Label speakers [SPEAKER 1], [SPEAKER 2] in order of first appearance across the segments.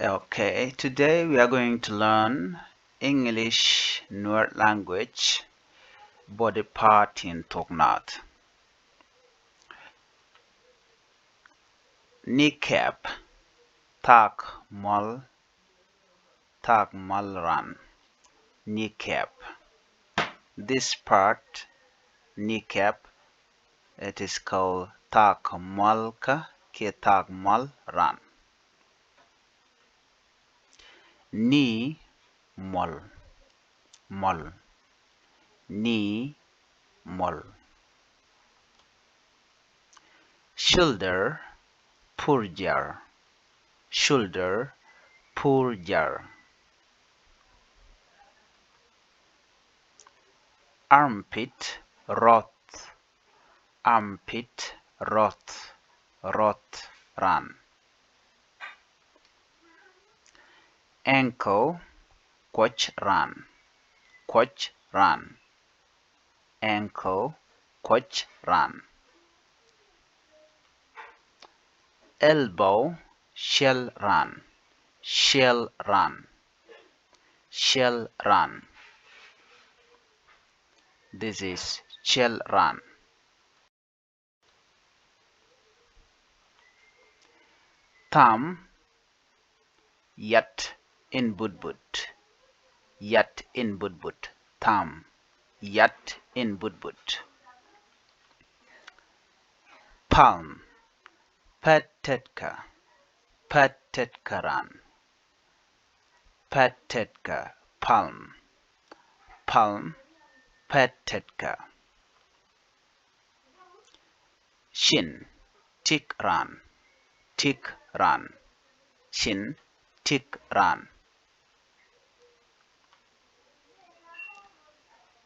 [SPEAKER 1] Okay, today we are going to learn English Nuer language body part in Tognat. Kneecap, tak mal ran. Kneecap. This part, kneecap, it is called tak malka ke tak mal ran. Knee mol knee mol. Shoulder purjar armpit rot ran. Ankle quach ran ankle quach ran. Elbow shell ran This is shell run. Thumb yat in budbud thumb yat in budbud. Palm patetka ran palm patetka. Shin tick ran shin tick ran.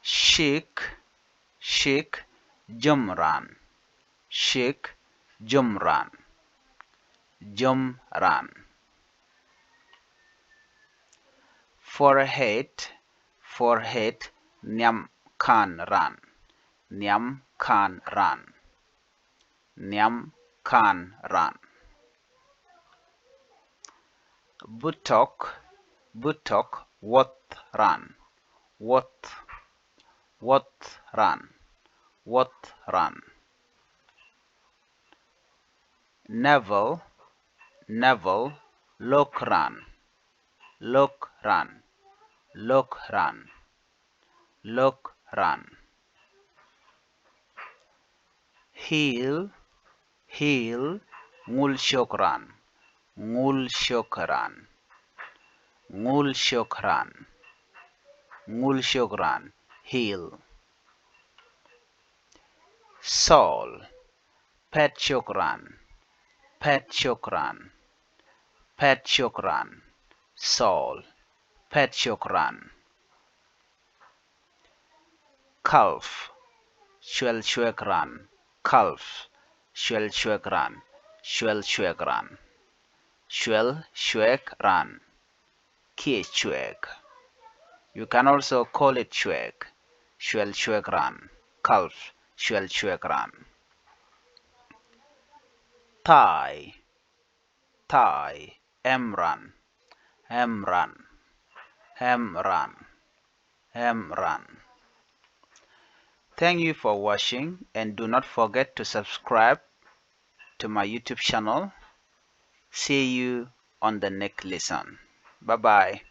[SPEAKER 1] Shake jum ran Forehead nyam kan ran Buttock what ran Navel look ran Heel ngul shok ran heel. Soul pet shok ran soul pet shok ran. Calf shwel shwek ran Kie shwek. You can also call it shwek. Shwel shwek ran calf shwel shwek ran. Thigh hem ran Thank you for watching, and do not forget to subscribe to my YouTube channel. See you on the next lesson. Bye bye.